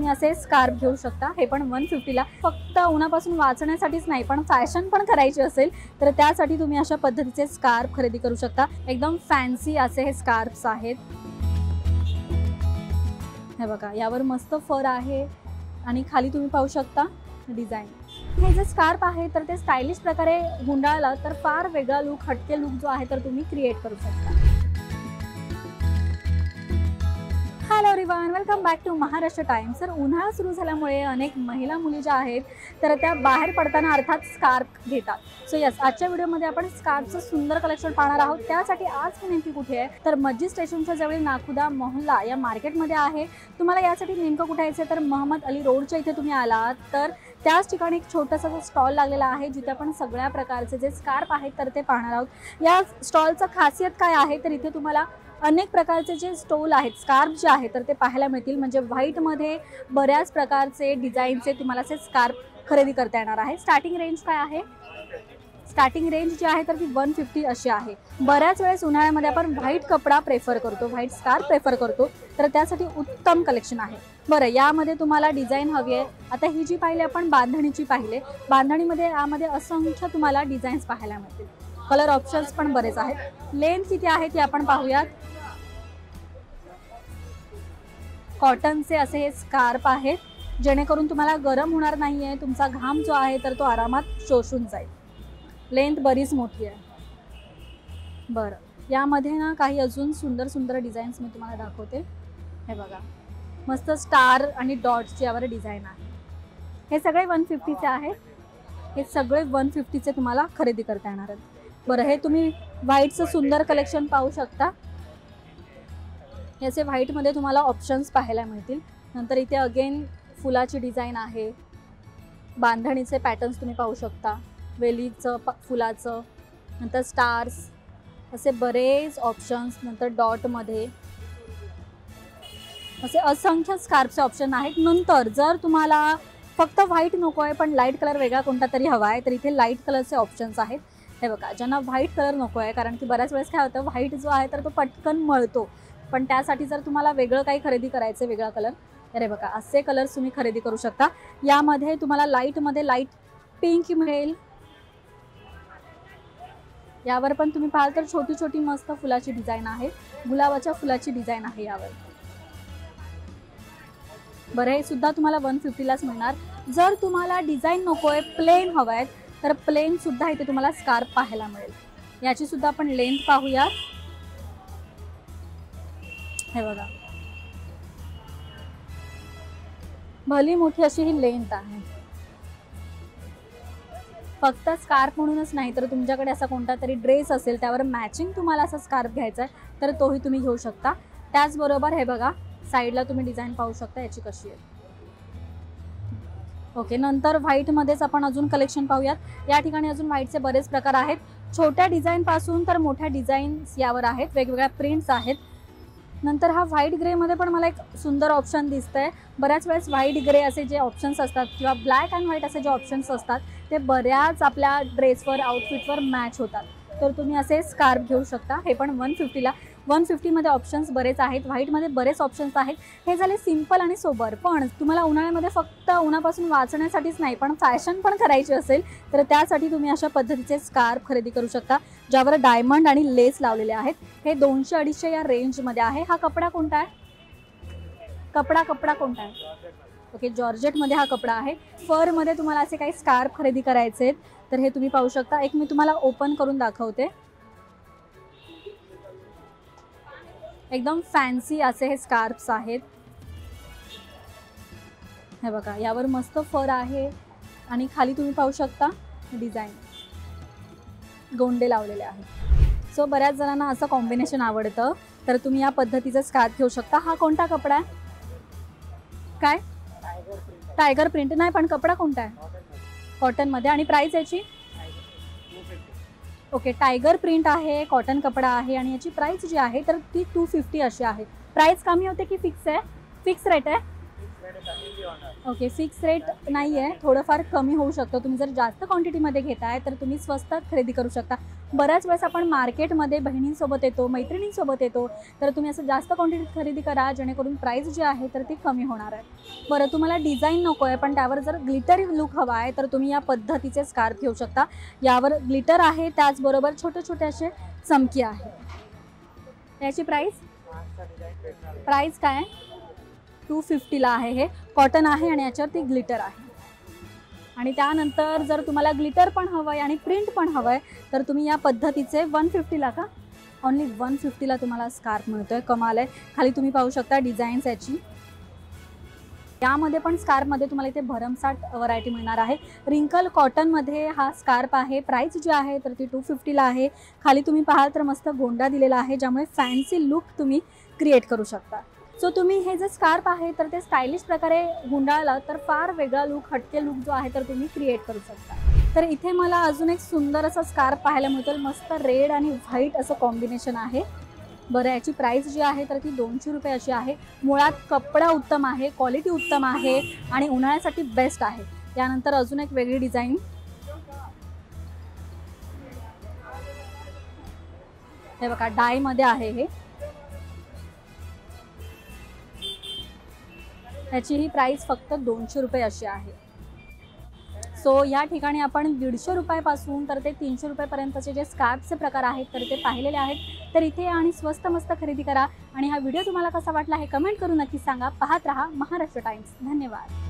तुम्ही असे स्कार्फ घेऊ शकता, हे पण 150ला. फक्त उन्हापासून वाचण्यासाठीच नाही पण फॅशन पण करायची असेल तर त्यासाठी तुम्ही अशा पद्धतीचे स्कार्फ खरेदी करू शकता. एकदम फॅन्सी असे हे स्कार्फ्स आहेत. हे बघा, यावर मस्त फर आहे आणि खाली तुम्ही पाहू शकता डिझाईन. हे जे स्कार्फ आहे तर ते स्टायलिश प्रकारे गुंडाळला तर फार वेगळा लुक, हटके लुक जो आहे तर तुम्ही क्रिएट करू शकता. Hello everyone, welcome back to Maharashtra Times. तर उन्हाळा सुरू झाल्यामुळे अनेक महिला मुली ज्या आहेत तर त्या बाहेर पडताना अर्थात स्कार्फ घेतात. सो यस, आजच्या व्हिडिओमध्ये आपण स्कार्फचं सुंदर कलेक्शन पाहणार आहोत. त्यासाठी आज मी नेमकी कुठे आहे तर मस्जिद स्टेशनच्या जवळ नाखुदा मोहल्ला या मार्केटमध्ये आहे. तुम्हाला यासाठी नेमकं कुठे यायचं तर मोहम्मद अली रोडच्या इथे तुम्ही आलात तर त्याच ठिकाणी एक छोटासा स्टॉल लागलेला आहे जिथे आपण सगळ्या प्रकारचे जे स्कार्फ आहेत तर ते पाहणार आहोत. या स्टॉलचं खासियत काय आहे तर इथे तुम्हाला अनेक प्रकारचे जे स्टॉल आहेत, स्कार्फ जे आहेत तर ते पाहायला मिळतील. म्हणजे व्हाईटमध्ये बऱ्याच प्रकारचे डिझाईनचे तुम्हाला असे स्कार्फ खरेदी करता येणार आहे. स्टार्टिंग रेंज काय आहे? स्टार्टिंग रेंज जी आहे तर ती 150 अशी आहे. बऱ्याच वेळेस उन्हाळ्यामध्ये आपण व्हाईट कपडा प्रेफर करतो, व्हाईट स्कार्फ प्रेफर करतो, तर त्यासाठी उत्तम कलेक्शन आहे. बरं, यामध्ये तुम्हाला डिझाईन हवी आहे. आता ही जी पाहिली आपण बांधणीची पाहिले, बांधणीमध्ये यामध्ये असंख्य तुम्हाला डिझाईन्स पाहायला मिळतील. कलर ऑप्शन्स पण बरेच आहेत. लेंथ किती आहे ते आपण पाहूयात. कॉटनचे असे हे स्कार्फ आहेत जेणेकरून तुम्हाला गरम होणार नाही आहे, तुमचा घाम जो आहे तर तो आरामात शोषून जाईल. लेंथ बरीच मोठी आहे. बरं, यामध्ये ना काही अजून सुंदर सुंदर डिझाईन्स मी तुम्हाला दाखवते. हे बघा, मस्त स्टार आणि डॉट्सची यावर डिझाईन आहे. हे सगळे 150चे आहेत. हे सगळे 150चे तुम्हाला खरेदी करता येणार आहेत. बरं, हे तुम्ही व्हाईटचं सुंदर कलेक्शन पाहू शकता. याचे व्हाईटमध्ये तुम्हाला ऑप्शन्स पाहायला मिळतील. नंतर इथे अगेन फुलाची डिझाईन आहे. बांधणीचे पॅटर्न्स तुम्ही पाहू शकता, वेलीचं फुलाचं, नंतर स्टार्स, असे बरेच ऑप्शन्स. नंतर डॉटमध्ये असे असंख्य स्कार्फचे ऑप्शन आहेत. नंतर जर तुम्हाला फक्त व्हाईट नको आहे पण लाईट कलर वेगळा कोणता तरी हवा आहे तर इथे लाईट कलरचे ऑप्शन्स आहेत. हे बघा, ज्यांना व्हाईट कलर नको आहे, कारण की बऱ्याच वेळेस काय होतं व्हाईट जो आहे तर तो पटकन मळतो, पण त्यासाठी जर तुम्हाला वेगळं काही खरेदी करायचं, वेगळा कलर, तर हे बघा असे कलर्स तुम्ही खरेदी करू शकता. यामध्ये तुम्हाला लाईटमध्ये लाईट पिंक मिळेल. यावर पण तुम्ही पाहाल तर छोटी छोटी मस्त फुलाची डिझाईन आहे, गुलाबाच्या फुलाची डिझाईन आहे यावर. बरं, हे सुद्धा तुम्हाला 150लाच मिळणार. जर तुम्हाला डिझाईन नको आहे, प्लेन हवं आहे तर प्लेन सुद्धा इथे तुम्हाला स्कार्फ पाहायला मिळेल. याची सुद्धा आपण लेंथ पाहूया. हे बघा, भली मोठी अशी ही लेंथ आहे. फक्त स्कार्फ म्हणूनच नाही तर तुमच्याकडे असा कोणता तरी ड्रेस असेल त्यावर मॅचिंग तुम्हाला असा स्कार्फ घ्यायचा आहे तर तोही तुम्ही घेऊ शकता. त्याचबरोबर हे बघा, साईडला तुम्ही डिझाईन पाहू शकता याची कशी आहे. ओके, नंतर व्हाईटमध्येच आपण अजून कलेक्शन पाहूयात. या ठिकाणी अजून व्हाईटचे बरेच प्रकार आहेत. छोट्या डिझाईनपासून तर मोठ्या डिझाईन्स यावर आहेत, वेगवेगळ्या प्रिंट्स आहेत. नंतर हा व्हाईट ग्रेमध्ये पण मला एक सुंदर ऑप्शन दिसतंय. बऱ्याच वेळेस व्हाईट ग्रे असे जे ऑप्शन्स असतात किंवा ब्लॅक अँड व्हाईट असे जे ऑप्शन्स असतात ते बऱ्याच आपल्या ड्रेसवर, आउटफिटवर मॅच होतात, तर तुम्ही असे स्कार्फ घेऊ शकता. हे पण 150ला. 150मध्ये ऑप्शन्स बरेच आहेत, व्हाईटमध्ये बरेच ऑप्शन्स आहेत. हे झाले सिंपल आणि सोबर. पण तुम्हाला उन्हाळ्यामध्ये फक्त उन्हापासून वाचण्यासाठीच नाही पण फॅशन पण करायची असेल तर त्यासाठी तुम्ही अशा पद्धतीचे स्कार्फ खरेदी करू शकता ज्यावर डायमंड आणि लेस लावलेले आहेत. हे 200-250 या रेंजमध्ये आहे. हा कपडा कोणता आहे? कपडा कोणता आहे? ओके, जॉर्जेटमध्ये हा कपडा आहे. फरमध्ये तुम्हाला असे काही स्कार्फ खरेदी करायचे आहेत तर हे तुम्ही पाहू शकता. एक मी तुम्हाला ओपन करून दाखवते. एकदम फॅन्सी असे हे स्कार्फ्स आहेत. हे बघा, यावर मस्त फर आहे आणि खाली तुम्ही पाहू शकता डिझाईन, गोंडे लावलेले आहेत. सो बऱ्याच जणांना असं कॉम्बिनेशन आवडतं तर तुम्ही या पद्धतीचा स्कार्फ घेऊ शकता. हा कोणता कपडा आहे? काय? टायगर प्रिंट नाही, पण कपडा कोणता आहे? कॉटनमध्ये. आणि प्राइस याची? ओके, टायगर प्रिंट आहे, कॉटन कपडा आहे आणि याची प्राइस जी आहे तर ती 250 अशी आहे. प्राइस कमी होते की फिक्स आहे? फिक्स रेट आहे. ओके, फिक्स रेट नाही आहे, थोडंफार कमी होऊ शकतं. तुम्ही जर जास्त क्वांटिटीमध्ये घेताय तर तुम्ही स्वस्तात खरेदी करू शकता. बऱ्याच वेळेस आपण मार्केटमध्ये बहिणींसोबत येतो, मैत्रिणींसोबत येतो, तर तुम्ही असं जास्त क्वांटिटीत खरेदी करा जेणेकरून प्राईस जी आहे तर ती कमी होणार आहे. बरं, तुम्हाला डिझाईन नको आहे पण त्यावर जर ग्लिटरी लुक हवा आहे तर तुम्ही या पद्धतीचे स्कार्फ घेऊ शकता. यावर ग्लिटर आहे, त्याचबरोबर छोटे छोटे असे चमकी आहे. याची प्राईस काय आहे? 250ला आहे. हे कॉटन आहे आणि याच्यावरती ग्लिटर आहे. आणि त्यानंतर जर तुम्हाला ग्लिटर पण हवं आहे आणि प्रिंट पण हवं आहे तर तुम्ही या पद्धतीचे 150ला का ओन्ली 150ला तुम्हाला स्कार्फ मिळतोय. कमाल आहे. खाली तुम्ही पाहू शकता डिझाईन्स याची. यामध्ये पण स्कार्फमध्ये तुम्हाला इथे भरमसाठ व्हरायटी मिळणार आहे. रिंकल कॉटनमध्ये हा स्कार्फ आहे. प्राईस जी आहे तर ती 250ला आहे. खाली तुम्ही पाहाल तर मस्त गोंडा दिलेला आहे ज्यामुळे फॅन्सी लुक तुम्ही क्रिएट करू शकता. सो तुम्ही हे जे स्कार्फ आहे तर ते स्टायलिश प्रकारे गुंडाळलं तर फार वेगळा लुक, हटके लुक जो आहे तर तुम्ही क्रिएट करू शकता. तर इथे मला अजून एक सुंदर असा स्कार्फ पाहायला मिळतो. मस्त रेड आणि व्हाईट असं कॉम्बिनेशन आहे. बरं, याची प्राईस जी आहे तर ती 200 रुपये अशी आहे. मुळात कपडा उत्तम आहे, क्वालिटी उत्तम आहे आणि उन्हाळ्यासाठी बेस्ट आहे. यानंतर अजून एक वेगळी डिझाईन, हे बघा डायमध्ये आहे. हे याची ही प्राईस फक्त 200 रुपये अशी आहे. सो या ठिकाणी आपण 150 रुपयापासून तर ते 300 रुपयापर्यंतचे जे स्कार्फचे प्रकार आहेत तर ते पाहिलेले आहेत. तर इथे आणि स्वस्त मस्त खरेदी करा. आणि हा व्हिडिओ तुम्हाला कसा वाटला हे कमेंट करून नक्की सांगा. पाहत रहा महाराष्ट्र टाइम्स. धन्यवाद.